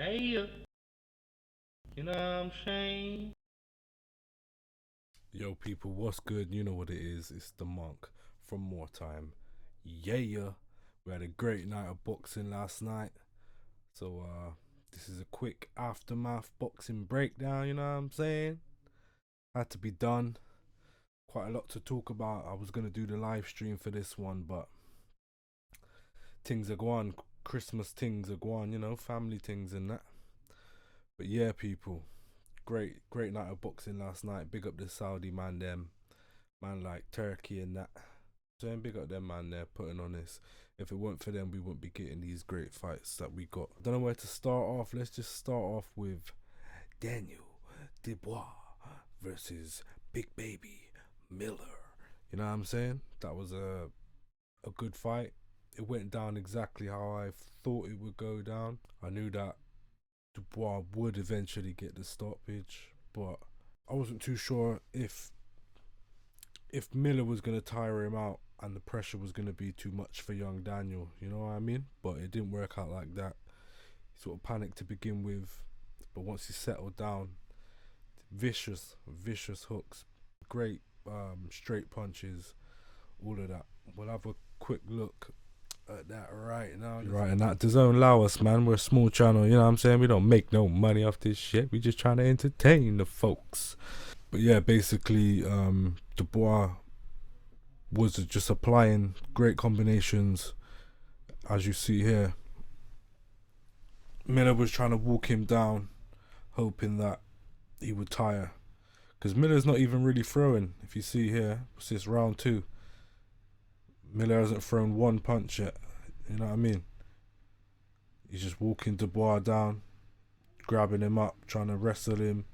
Yeah, you know what I'm saying? Yo, people, what's good? You know what it is. It's the monk from More Time. Yeah, we had a great night of boxing last night. So, this is a quick aftermath boxing breakdown, you know what I'm saying? Had to be done. Quite a lot to talk about. I was going to do the live stream for this one, but things are going, Christmas things are going, family things and that. But yeah, people, great night of boxing last night. Big up the Saudi man, them. Man like Turkey and that. Saying big up them man there putting on this. If it weren't for them, we wouldn't be getting these great fights that we got. Don't know where to start off. Let's just start off with Daniel Dubois versus Big Baby Miller. You know what I'm saying? That was a good fight. It went down exactly how I thought it would go down. I knew that Dubois would eventually get the stoppage, but I wasn't too sure if Miller was going to tire him out and the pressure was going to be too much for young Daniel, you know what I mean? But it didn't work out like that. He sort of panicked to begin with, but once he settled down, vicious hooks, great straight punches, all of that. We'll have a quick look at that right now. Right, and that doesn't allow us, man. We're a small channel, you know what I'm saying? We don't make no money off this shit. We just trying to entertain the folks. But yeah, basically, Dubois was just applying great combinations, as you see here. Miller was trying to walk him down, hoping that he would tire. Because Miller's not even really throwing. If you see here, it's this round 2. Miller hasn't thrown one punch yet. You know what I mean? He's just walking Dubois down, grabbing him up, trying to wrestle him,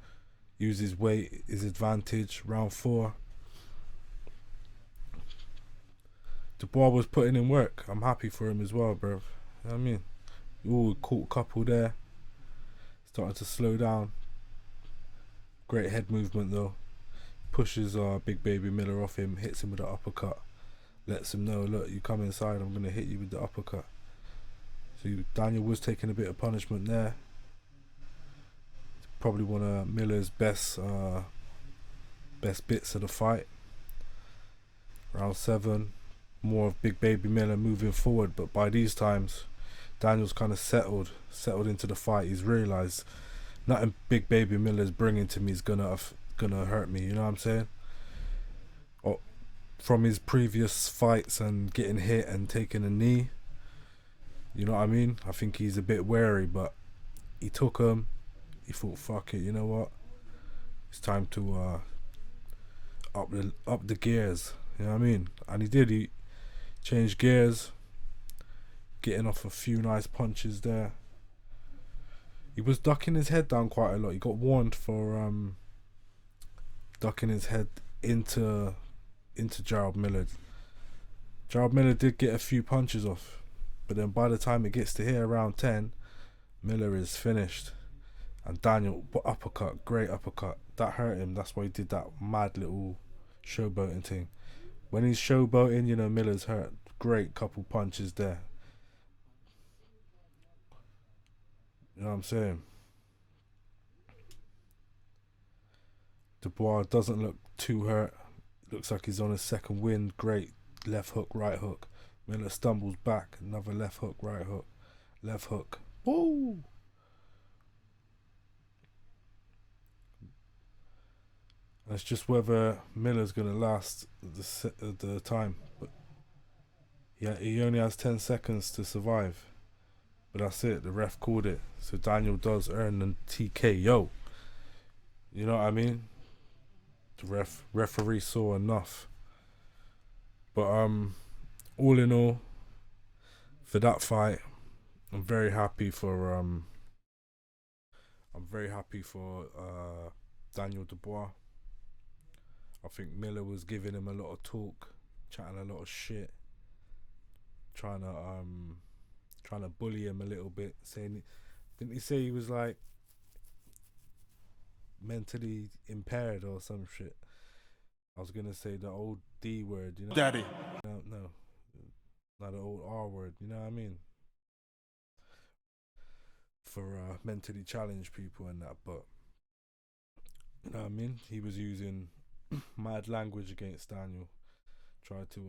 use his weight, his advantage. Round 4. Dubois was putting in work. I'm happy for him as well, bro. You know what I mean? Ooh, caught a couple there. Starting to slow down. Great head movement though. Pushes Big Baby Miller off him, hits him with an uppercut. Lets him know, look, you come inside, I'm going to hit you with the uppercut. So Daniel was taking a bit of punishment there. Probably one of Miller's best bits of the fight. Round 7. More of Big Baby Miller moving forward, but by these times Daniel's kind of settled into the fight. He's realized nothing Big Baby Miller's bringing to me is gonna hurt me, you know what I'm saying? Or from his previous fights and getting hit and taking a knee, you know what I mean? I think he's a bit wary, but he took him. He thought, fuck it, you know what? It's time to up the gears, you know what I mean? And he did. He changed gears, getting off a few nice punches there. He was ducking his head down quite a lot. He got warned for ducking his head into Gerald Miller. Gerald Miller did get a few punches off, but then by the time it gets to here around 10, Miller is finished. And Daniel, uppercut, great uppercut. That hurt him. That's why he did that mad little showboating thing. When he's showboating, you know, Miller's hurt. Great couple punches there. You know what I'm saying? Dubois doesn't look too hurt. Looks like he's on his second wind. Great left hook, right hook. Miller stumbles back. Another left hook, right hook. Left hook. Woo! And it's just whether Miller's going to last the time. But yeah, he only has 10 seconds to survive. But that's it. The ref called it. So Daniel does earn the TKO. You know what I mean? The referee saw enough. But all in all, for that fight, I'm very happy for Daniel Dubois. I think Miller was giving him a lot of talk, chatting a lot of shit, trying to bully him a little bit, saying, didn't he say he was like mentally impaired or some shit? I was gonna say the old D word, you know. Daddy. No, not the old R word, you know what I mean? for mentally challenged people and that, but you know what I mean. He was using mad language against Daniel, tried to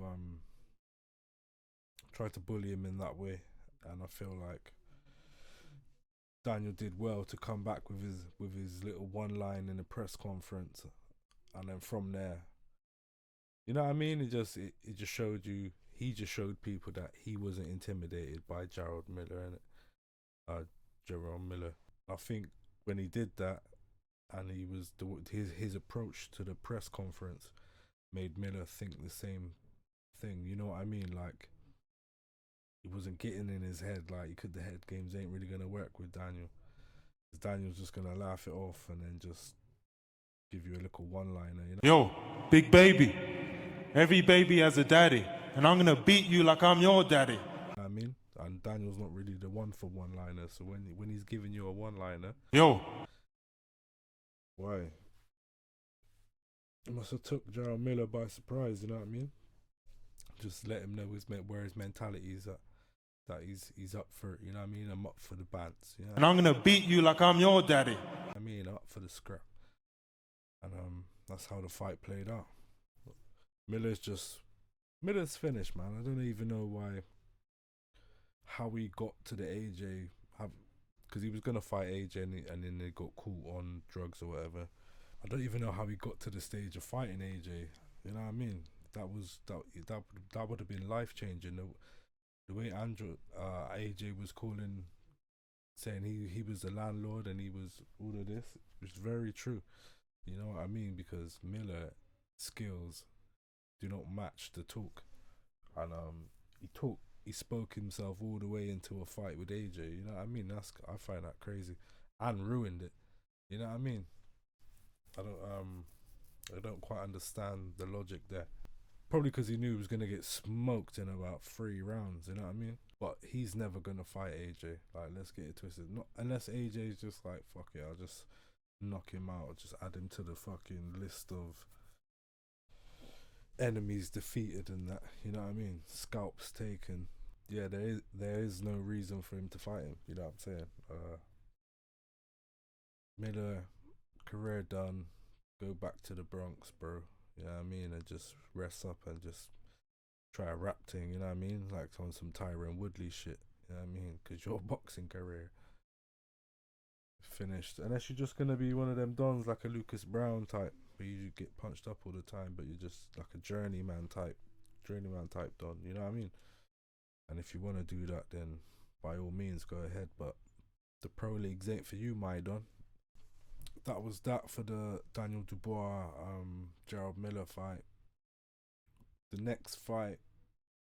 bully him in that way, and I feel like Daniel did well to come back with his little one line in the press conference, and then from there, you know what I mean. It just showed you. He just showed people that he wasn't intimidated by Gerald Miller and Jerome Miller. I think when he did that, and he was his approach to the press conference made Miller think the same thing. You know what I mean? Like, he wasn't getting in his head like the head games ain't really gonna work with Daniel. Daniel's just gonna laugh it off and then just give you a little one-liner. You know? Yo, big baby. Every baby has a daddy, and I'm gonna beat you like I'm your daddy. I mean, and Daniel's not really the one for one-liners. So when he's giving you a one-liner, yo, why? It must have took Gerald Miller by surprise. You know what I mean? Just let him know where his mentality is at. That he's up for it, you know what I mean? I'm up for the bants, you know. And I'm gonna beat you like I'm your daddy. I mean, I'm up for the scrap. And that's how the fight played out. Miller's finished, man. I don't even know how he got to the AJ, because he was gonna fight AJ and then they got caught on drugs or whatever. I don't even know how he got to the stage of fighting AJ. You know what I mean? That would have been life changing. The way AJ was calling, saying he was the landlord and he was all of this, was very true. You know what I mean? Because Miller skills do not match the talk, and he spoke himself all the way into a fight with AJ. You know what I mean? I find that crazy, and ruined it. You know what I mean? I don't quite understand the logic there. Probably because he knew he was going to get smoked in about 3 rounds, you know what I mean? But he's never going to fight AJ. Like, let's get it twisted. Not unless AJ's just like, fuck it, I'll just knock him out. Just add him to the fucking list of enemies defeated and that, you know what I mean? Scalps taken. Yeah, there is no reason for him to fight him, you know what I'm saying? Miller, career done. Go back to the Bronx, bro. You know what I mean? And just rest up and just try a rap thing, you know what I mean? Like on some Tyron Woodley shit, you know what I mean? Because your boxing career finished. Unless you're just going to be one of them dons like a Lucas Brown type, where you get punched up all the time, but you're just like a journeyman type don, you know what I mean? And if you want to do that, then by all means go ahead, but the pro leagues ain't for you, my don. That was that for the Daniel Dubois, Gerald Miller fight. The next fight,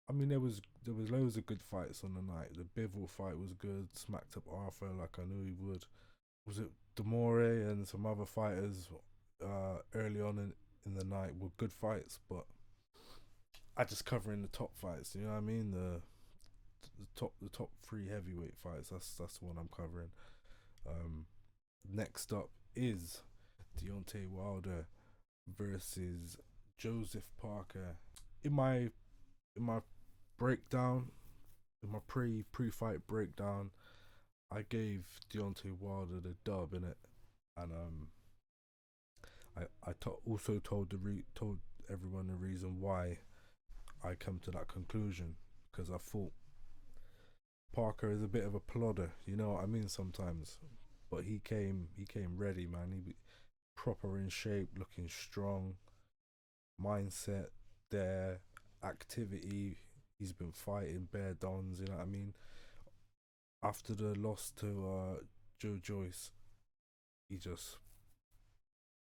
I mean, there was loads of good fights on the night. The Bivol fight was good, smacked up Arthur like I knew he would. Was it Demore and some other fighters early on in the night were good fights, but I just covering the top fights, you know what I mean? The top 3 heavyweight fights. That's the one I'm covering. Next up is Deontay Wilder versus Joseph Parker. In my breakdown, in my pre-fight breakdown, I gave Deontay Wilder the dub in it, and I also told everyone the reason why I come to that conclusion, because I thought Parker is a bit of a plodder, you know what I mean, sometimes. But he came ready, man. He proper in shape, looking strong, mindset there, activity. He's been fighting bare dons, you know what I mean? After the loss to Joe Joyce, he just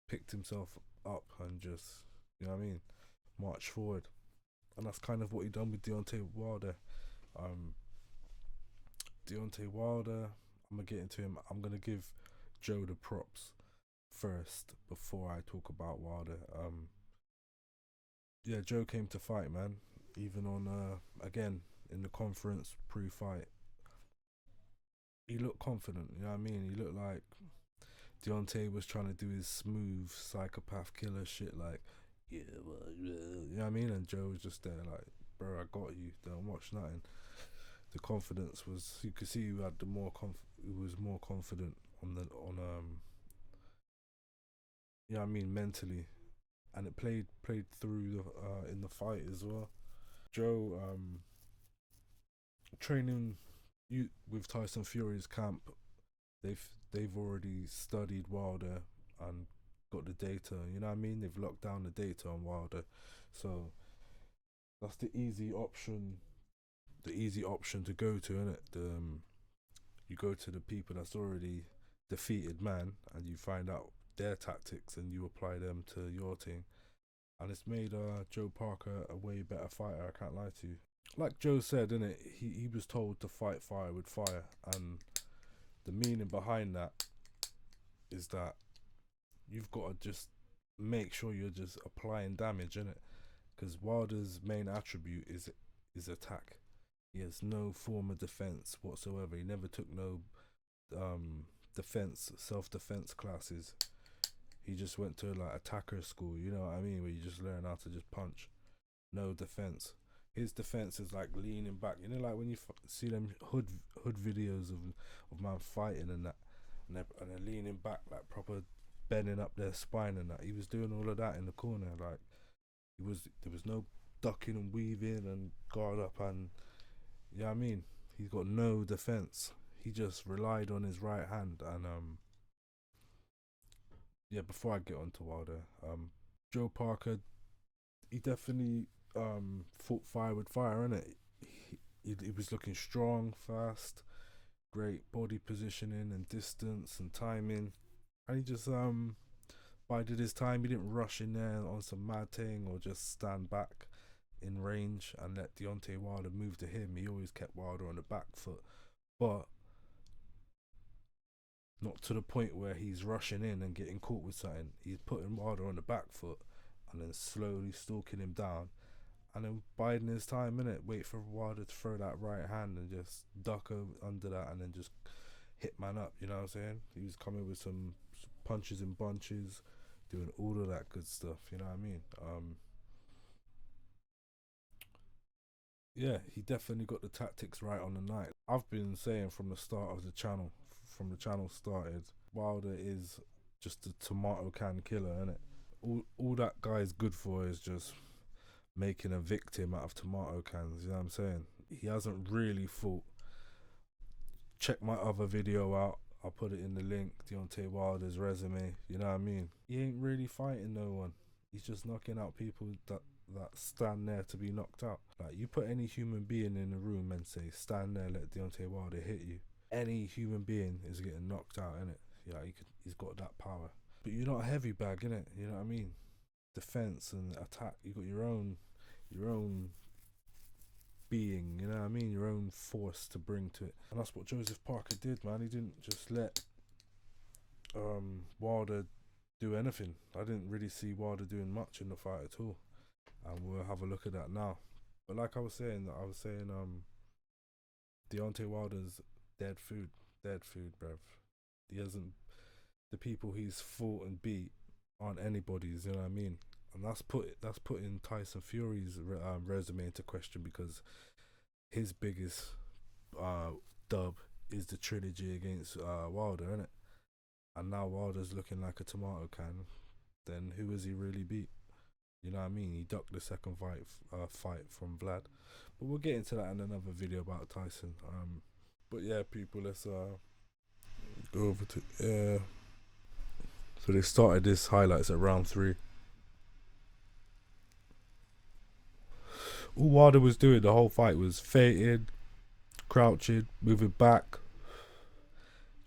picked himself up and just, you know what I mean, marched forward. And that's kind of what he done with Deontay Wilder. Deontay Wilder, I'm going to get into him. I'm going to give Joe the props first before I talk about Wilder. Yeah, Joe came to fight, man. Even on, again, in the conference pre-fight, he looked confident, you know what I mean? He looked like Deontay was trying to do his smooth psychopath killer shit, like, yeah, you know what I mean? And Joe was just there like, bro, I got you, don't watch nothing. The confidence was, you could see who had the more was more confident yeah, I mean mentally, and it played through in the fight as well. Joe training with Tyson Fury's camp. They've already studied Wilder and got the data. You know what I mean? They've locked down the data on Wilder, so that's the easy option. The easy option to go to, innit? You go to the people that's already defeated man, and you find out their tactics, and you apply them to your team. And it's made Joe Parker a way better fighter. I can't lie to you. Like Joe said, innit? He was told to fight fire with fire, and the meaning behind that is that you've got to just make sure you're just applying damage, innit? Because Wilder's main attribute is attack. He has no form of defense whatsoever. He never took no self-defense classes. He just went to like attacker school, you know what I mean, where you just learn how to just punch. No defense. His defense is like leaning back. You know, like when you see them hood videos of man fighting and that, and they're leaning back, like proper bending up their spine and that. He was doing all of that in the corner. Like there was no ducking and weaving and guard up, and yeah, I mean, he's got no defense. He just relied on his right hand. And yeah, before I get on to Wilder, Joe Parker, he definitely fought fire with fire, innit? He was looking strong, fast, great body positioning and distance and timing, and he just bided his time. He didn't rush in there on some mad thing or just stand back in range and let Deontay Wilder move to him. He always kept Wilder on the back foot, but not to the point where he's rushing in and getting caught with something. He's putting Wilder on the back foot and then slowly stalking him down, and then biding his time, innit? Wait for Wilder to throw that right hand and just duck over under that and then just hit man up, you know what I'm saying? He was coming with some punches and bunches, doing all of that good stuff, you know what I mean? Yeah, he definitely got the tactics right on the night. I've been saying from the start of the channel, from the channel started, Wilder is just a tomato can killer, innit? All that guy's good for is just making a victim out of tomato cans, you know what I'm saying? He hasn't really fought. Check my other video out, I'll put it in the link, Deontay Wilder's resume, you know what I mean? He ain't really fighting no one. He's just knocking out people that stand there to be knocked out. Like, you put any human being in a room and say, stand there, let Deontay Wilder hit you. Any human being is getting knocked out, innit? Yeah, he's got that power. But you're not a heavy bag, innit? You know what I mean? Defense and attack, you got your own being, you know what I mean? Your own force to bring to it. And that's what Joseph Parker did, man. He didn't just let Wilder do anything. I didn't really see Wilder doing much in the fight at all. And we'll have a look at that now. But like I was saying, Deontay Wilder's dead food, bruv. He hasn't, the people he's fought and beat aren't anybody's, you know what I mean? And that's putting Tyson Fury's resume into question, because his biggest dub is the trilogy against Wilder, innit? And now Wilder's looking like a tomato can. Then who has he really beat? You know what I mean? He ducked the second fight from Vlad. But we'll get into that in another video about Tyson. But yeah, people, let's go over to so they started this highlights at round 3. All Wilder was doing the whole fight was feinting, crouching, moving back.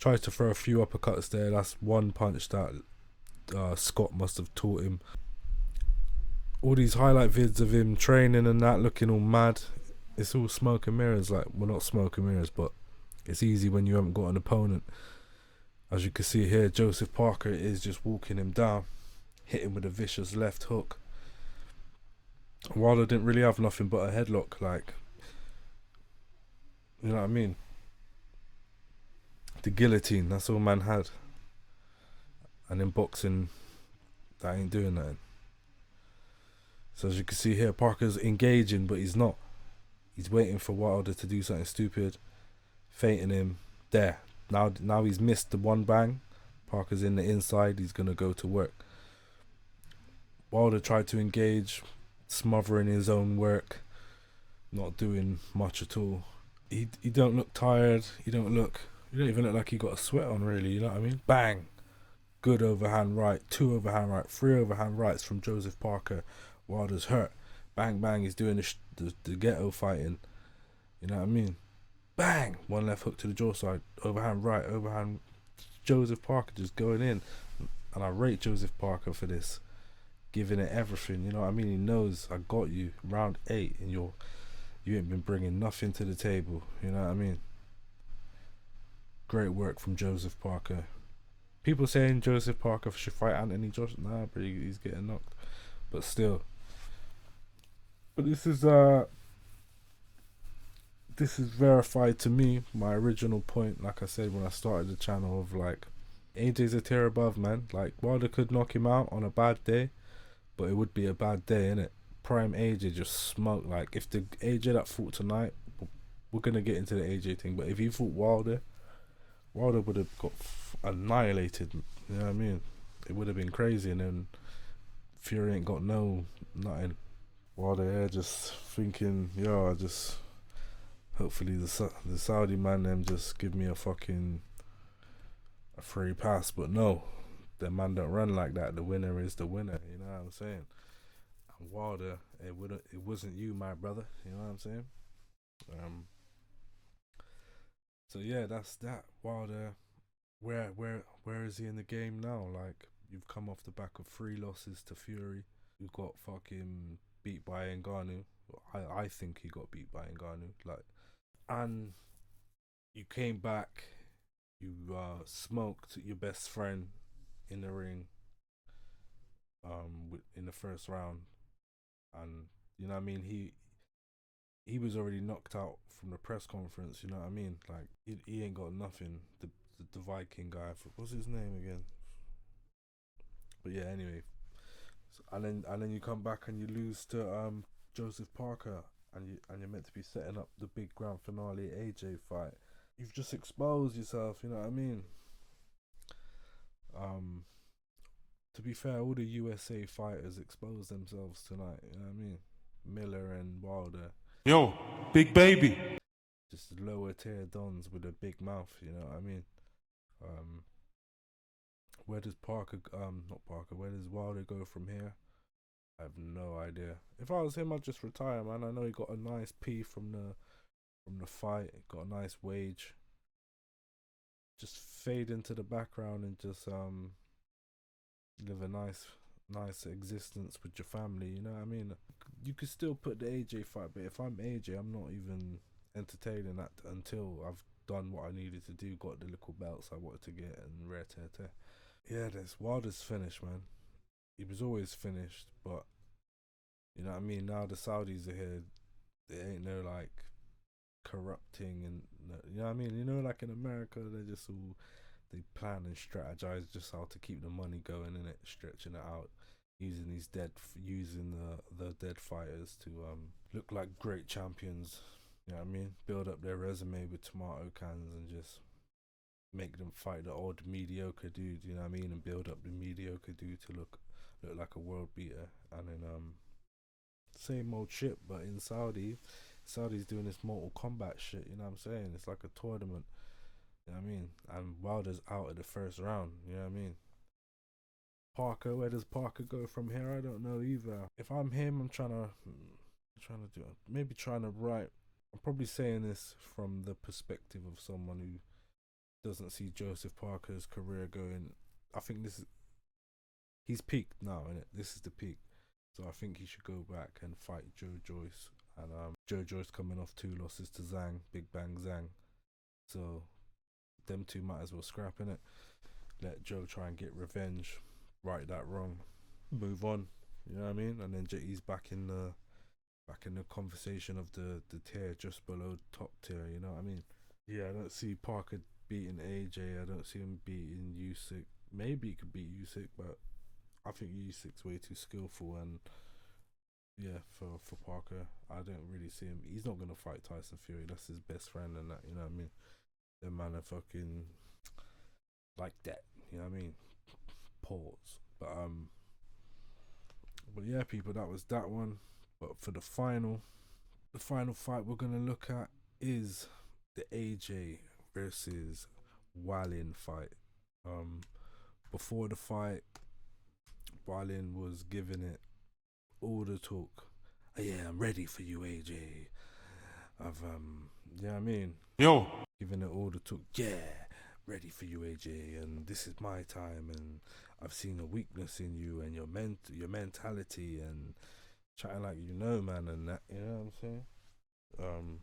Tries to throw a few uppercuts there. That's one punch that Scott must have taught him. All these highlight vids of him training and that, looking all mad. It's all smoke and mirrors. Like, well, not smoke and mirrors, but it's easy when you haven't got an opponent. As you can see here, Joseph Parker is just walking him down, hitting with a vicious left hook. Wilder didn't really have nothing but a headlock, like, you know what I mean? The guillotine, that's all man had. And in boxing, that ain't doing nothing. So as you can see here, Parker's engaging, but he's not. He's waiting for Wilder to do something stupid, feinting him. There, Now he's missed the one bang. Parker's in the inside. He's gonna go to work. Wilder tried to engage, smothering his own work, not doing much at all. He don't look tired. You don't even look like he got a sweat on, really. You know what I mean? Bang. Good overhand right, 2 overhand right, 3 overhand rights from Joseph Parker. Wilder's hurt. Bang, bang. He's doing the ghetto fighting. You know what I mean? Bang. 1 left hook to the jaw side. Overhand right, overhand. Joseph Parker just going in. And I rate Joseph Parker for this. Giving it everything. You know what I mean? He knows I got you. Round 8 and you ain't been bringing nothing to the table. You know what I mean? Great work from Joseph Parker. People saying Joseph Parker should fight Anthony Joshua. Nah, but he's getting knocked. But still. But this is verified to me. My original point, like I said when I started the channel, of like AJ's a tier above, man. Like Wilder could knock him out on a bad day, but it would be a bad day, innit? Prime AJ just smoked. Like if the AJ that fought tonight, we're gonna get into the AJ thing, but if he fought Wilder would have got annihilated. You know what I mean? It would have been crazy, and then Fury ain't got nothing. Wilder here just thinking, yo, hopefully the Saudi man them just give me a free pass, but no, the man don't run like that. The winner is the winner. You know what I'm saying? And Wilder, it wasn't you, my brother. You know what I'm saying? So yeah, that's that. Wilder, where is he in the game now? Like, you've come off the back of 3 losses to Fury. You got fucking beat by Ngannou. I think he got beat by Ngannou. Like, and you came back. You smoked your best friend in the ring. In the first round, and you know what I mean. He was already knocked out from the press conference. You know what I mean? Like he ain't got nothing. The Viking guy. What's his name again? But yeah, anyway. And then you come back and you lose to Joseph Parker, and you're meant to be setting up the big grand finale AJ fight. You've just exposed yourself. You know what I mean? To be fair, all the USA fighters exposed themselves tonight. You know what I mean? Miller and Wilder. Yo, big baby. Just lower tier dons with a big mouth, you know what I mean? Where does where does Wilder go from here? I have no idea. If I was him, I'd just retire, man. I know he got a nice P from the fight, got a nice wage. Just fade into the background and just live a nice existence with your family, you know what I mean? You could still put the AJ fight, but if I'm AJ, I'm not even entertaining that until I've done what I needed to do, got the little belts I wanted to get, and rare tear. Yeah, there's Wilder's finished, man. He was always finished, but you know what I mean? Now the Saudis are here, there ain't no like corrupting, and you know what I mean? You know, like in America, they plan and strategize just how to keep the money going, in it, stretching it out, using the dead fighters to look like great champions. You know what I mean? Build up their resume with tomato cans and just make them fight the odd mediocre dude. You know what I mean? And build up the mediocre dude to look like a world beater. And then same old shit, but in Saudi's doing this Mortal Kombat shit. You know what I'm saying? It's like a tournament. You know what I mean? And Wilder's out of the first round. You know what I mean? Parker, where does Parker go from here? I don't know either. If I'm him, I'm trying to write. I'm probably saying this from the perspective of someone who doesn't see Joseph Parker's career going. I think he's peaked now, innit? This is the peak. So I think he should go back and fight Joe Joyce. And Joe Joyce coming off 2 losses to Zhang, Big Bang Zhang. So them two might as well scrap, innit? Let Joe try and get revenge, right that wrong, move on. You know what I mean? And then he's back in the conversation of the tier just below top tier. You know what I mean? Yeah, I don't see Parker beating AJ. I don't see him beating Usyk. Maybe he could beat Usyk, but I think Usyk's way too skillful, and yeah, for Parker, I don't really see him. He's not gonna fight Tyson Fury. That's his best friend, and that, you know what I mean? Them man are fucking like that. You know what I mean? Pause. But yeah, people, that was that one. But for the final fight we're gonna look at is the AJ versus Wallin fight. Before the fight, Wallin was giving it all the talk. Oh, yeah, I'm ready for you, AJ. Yeah, I mean, Yo, giving it all the talk. Yeah, ready for you, AJ, and this is my time, and I've seen a weakness in you and your mentality, and chatting like man, and that. You know what I'm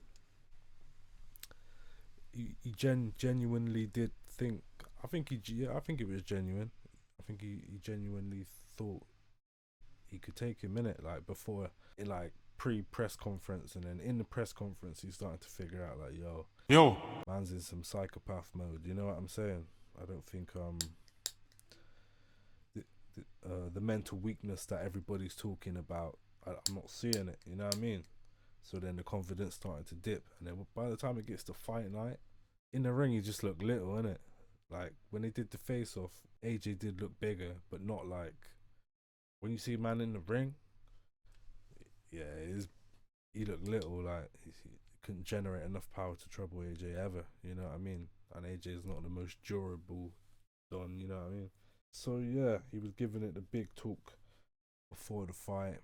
saying? He genuinely did think. I think it was genuine. I think he genuinely thought he could take him in it, like before, in like pre-press conference, and then in the press conference he's starting to figure out like, yo, man's in some psychopath mode. You know what I'm saying? I don't think the mental weakness that everybody's talking about, I'm not seeing it. You know what I mean? So then the confidence started to dip, and then by the time it gets to fight night, in the ring he just looked little, innit? Like when they did the face off, AJ did look bigger, but not like when you see a man in the ring. Yeah, he looked little, like he couldn't generate enough power to trouble AJ ever. You know what I mean? And AJ is not the most durable don. You know what I mean? So yeah, he was giving it the big talk before the fight.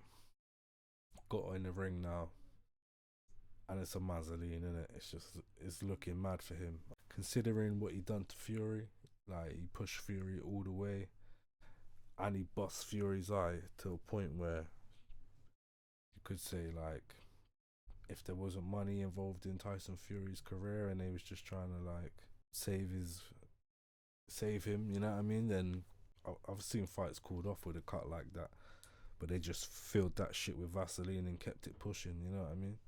Got in the ring now, and it's a Mazzoline, innit? It's looking mad for him, considering what he done to Fury. Like he pushed Fury all the way, and he bust Fury's eye to a point where you could say, like, if there wasn't money involved in Tyson Fury's career and they was just trying to like save him, you know what I mean? Then I've seen fights called off with a cut like that, but they just filled that shit with Vaseline and kept it pushing. You know what I mean?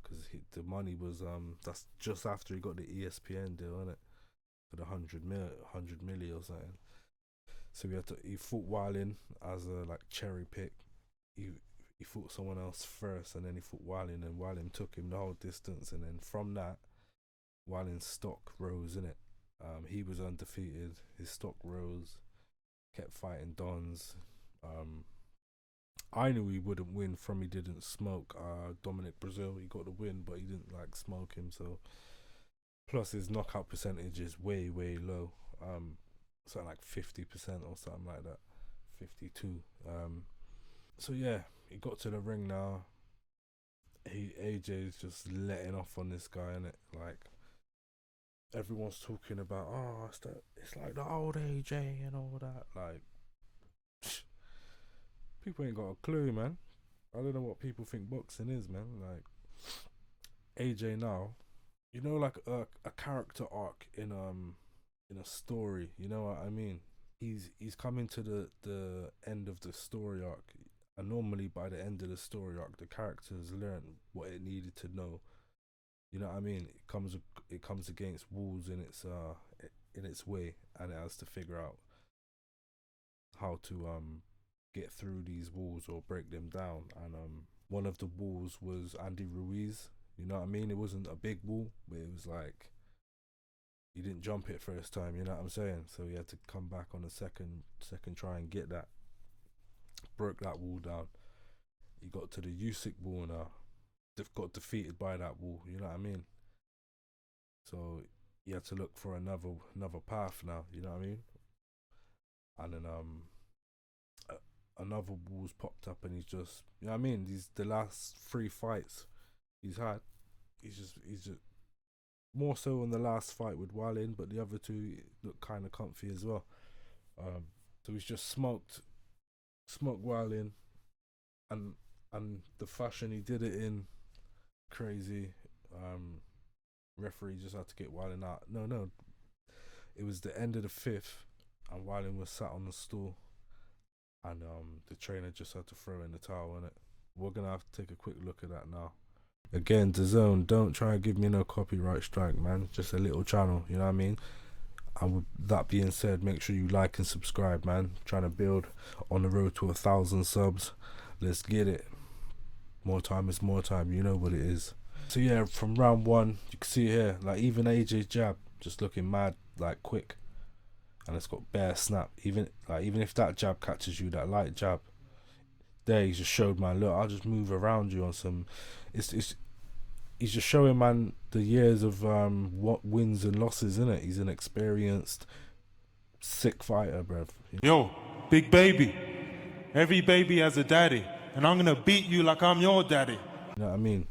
Because the money was that's just after he got the ESPN deal, innit? For the 100 milli or something. So he fought Wallin as a like cherry pick. He fought someone else first, and then he fought Wallin, and Wallin took him the whole distance, and then from that, Wallin's stock rose, innit? He was undefeated. His stock rose. Kept fighting dons. I knew he wouldn't win from he didn't smoke Dominic Brazil. He got the win, but he didn't like smoke him. So plus his knockout percentage is way low. Something like 50% or something like that, 52. So yeah, he got to the ring now. AJ's just letting off on this guy, innit? Like everyone's talking about, it's like the old AJ and all that. Like people ain't got a clue, man. I don't know what people think boxing is, man. Like AJ now, you know, like a character arc in a story. You know what I mean? He's coming to the end of the story arc, and normally by the end of the story arc, the characters learn what it needed to know. You know what I mean? It comes against walls in its way, and it has to figure out how to get through these walls or break them down. And one of the walls was Andy Ruiz. You know what I mean? It wasn't a big wall, but it was like he didn't jump it first time. You know what I'm saying? So he had to come back on the second try and get that. Broke that wall down. He got to the Usyk wall now. They've got defeated by that wall. You know what I mean? So he had to look for another path now. You know what I mean? And then another wall's popped up, and he's just, you know what I mean? The last 3 fights he's had, he's just more so on the last fight with Wallin, but the other 2 look kind of comfy as well. So he's just smoked Wallin, and the fashion he did it in, crazy. Referee just had to get Wallin out. No, it was the end of the 5th, and Wallin was sat on the stool, and the trainer just had to throw in the towel, innit? We're gonna have to take a quick look at that now. Again, DAZN, don't try and give me no copyright strike, man. Just a little channel, you know what I mean? And with that being said, make sure you like and subscribe, man. Trying to build on the road to 1,000 subs. Let's get it. More time is more time, you know what it is. So yeah, from round 1, you can see here, like even AJ's jab just looking mad, like quick. and it's got bare snap. Even if that jab catches you, that light jab, there he's just showed, man, look, I'll just move around you on some. It's he's just showing, man, the years of what wins and losses, in it. He's an experienced, sick fighter, bruv. Yo, big baby. Every baby has a daddy, and I'm gonna beat you like I'm your daddy. You know what I mean?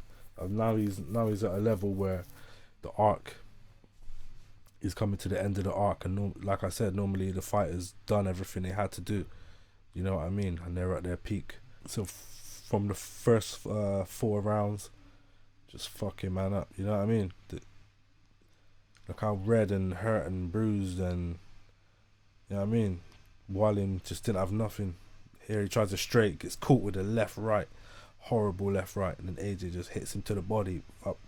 Now he's at a level where the arc is coming to the end of the arc, and like I said, normally the fighters done everything they had to do. You know what I mean? And they're at their peak. So from the first 4 rounds, just fucking man up. You know what I mean? Look how red and hurt and bruised, and you know what I mean? Wallin just didn't have nothing. Here he tries to straight, gets caught with a left right, horrible left right, and then AJ just hits him to the body, up,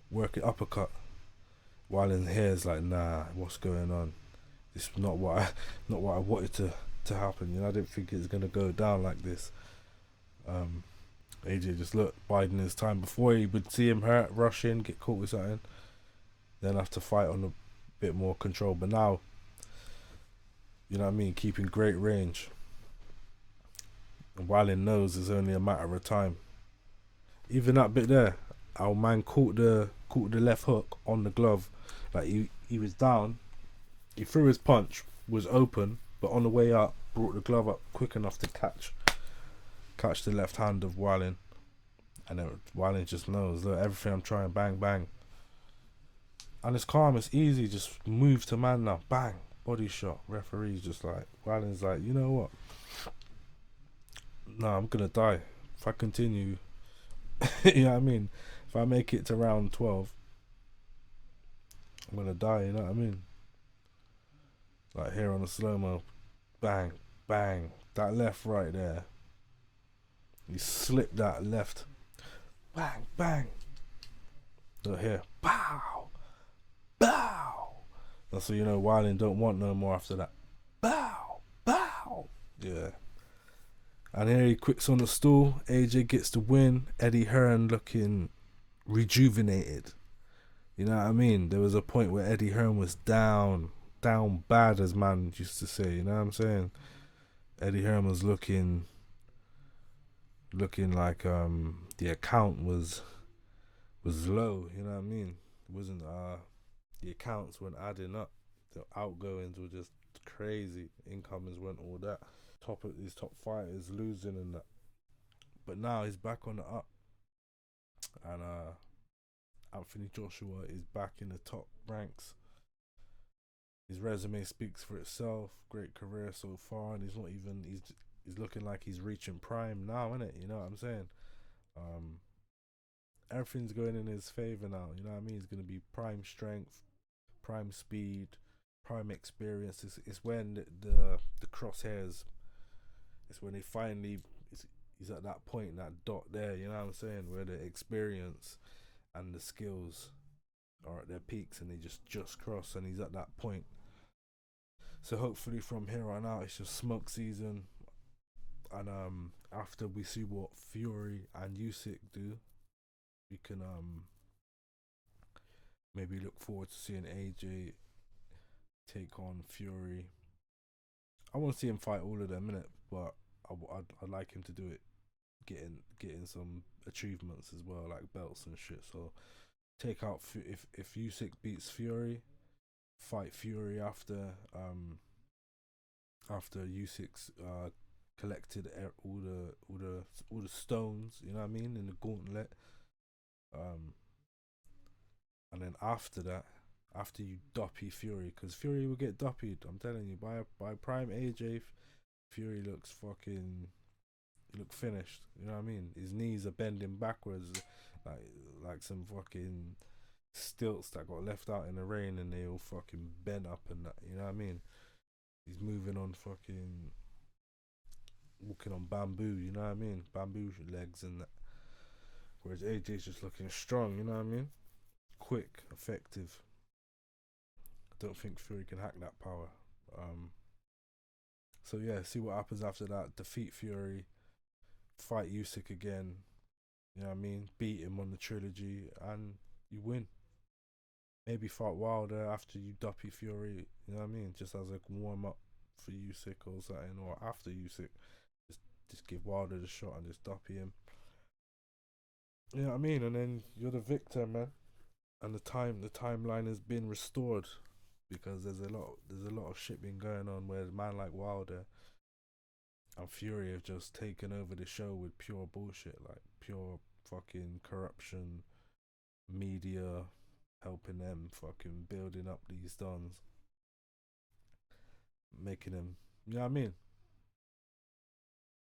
working uppercut. Wallin's hair's like, nah, what's going on? This is not what I wanted to happen. You know, I didn't think it's gonna go down like this. AJ just biding his time. Before he would see him hurt, rush in, get caught with something, then have to fight on a bit more control. But now, you know what I mean, keeping great range. And Wallin knows it's only a matter of time. Even that bit there, our man caught the left hook on the glove. Like he was down, he threw his punch, was open, but on the way up, brought the glove up quick enough to catch the left hand of Wallin. And then Wallin just knows, look, everything I'm trying, bang, bang. And it's calm, it's easy, just move to man now, bang, body shot. Referee's just like, Wallin's like, you know what? No, I'm gonna die if I continue. You know what I mean? If I make it to round 12, I'm gonna die, you know what I mean? Like here on the slow-mo, bang, bang, that left right there. He slipped that left, bang, bang. Look here, pow, bow. And so, you know, Wallin don't want no more after that. Bow, bow. Yeah. And here he quits on the stool. AJ gets the win. Eddie Hearn looking rejuvenated. You know what I mean? There was a point where Eddie Hearn was down bad, as man used to say. You know what I'm saying? Eddie Hearn was looking like the account was low. You know what I mean? It wasn't the accounts weren't adding up. The outgoings were just crazy. Incomings weren't all that. These top fighters losing and that. But now he's back on the up, and Anthony Joshua is back in the top ranks. His resume speaks for itself. Great career so far, and he's looking like he's reaching prime now, isn't it? You know what I'm saying? Everything's going in his favor now. You know what I mean? He's gonna be prime strength, prime speed, prime experience. It's when the crosshairs. It's when he's at that point, that dot there, you know what I'm saying, where the experience and the skills are at their peaks, and they just cross, and he's at that point. So hopefully from here on out, it's just smoke season, and after we see what Fury and Usyk do, we can maybe look forward to seeing AJ take on Fury. I want to see him fight all of them, innit? But I'd like him to do it, getting some achievements as well, like belts and shit. So take out if Usyk beats Fury, fight Fury after Usyk's collected all the stones, you know what I mean, in the gauntlet. And then after that, after you doppy Fury, because Fury will get doppied. I'm telling you, by prime AJ, Fury looks finished. You know what I mean? His knees are bending backwards, like some fucking stilts that got left out in the rain, and they all fucking bent up and that. You know what I mean? He's moving on fucking walking on bamboo. You know what I mean? Bamboo legs and that. Whereas AJ's just looking strong. You know what I mean? Quick, effective. I don't think Fury can hack that power. So yeah, see what happens after that. Defeat Fury, fight Usyk again. You know what I mean? Beat him on the trilogy, and you win. maybe fight Wilder after you duppy Fury. You know what I mean? Just as a warm up for Usyk or something, or after Usyk, just give Wilder the shot and just duppy him. You know what I mean? And then you're the victor, man. And the timeline has been restored because there's a lot of shit been going on where a man like Wilder and Fury have just taken over the show with pure bullshit, like pure fucking corruption, media helping them fucking building up these dons, making them, you know what I mean?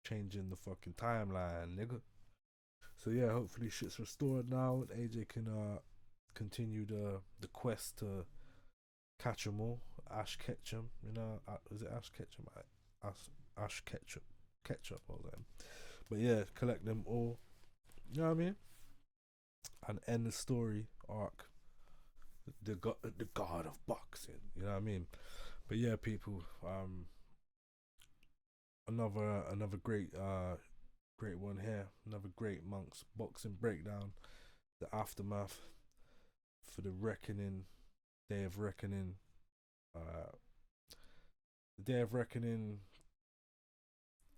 Changing the fucking timeline, nigga. So yeah, hopefully shit's restored now. AJ can continue the quest to catch them all. Ash Ketchum, you know, is it Ash Ketchum? Ash Ketchup or something. But yeah, collect them all. You know what I mean? And end the story arc. The god of boxing. You know what I mean? But yeah, people. Another great one here. Another great Monks boxing breakdown. The aftermath for the reckoning, day of reckoning. The day of reckoning.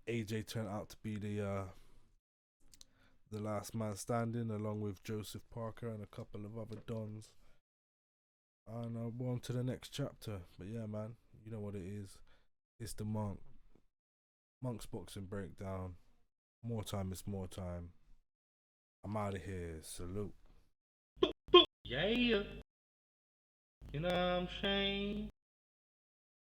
AJ turned out to be the last man standing, along with Joseph Parker and a couple of other dons. And we're on to the next chapter. But yeah, man, you know what it is. It's the Monk's boxing breakdown. More time is more time. I'm out of here. Salute. Yeah. You know what I'm saying?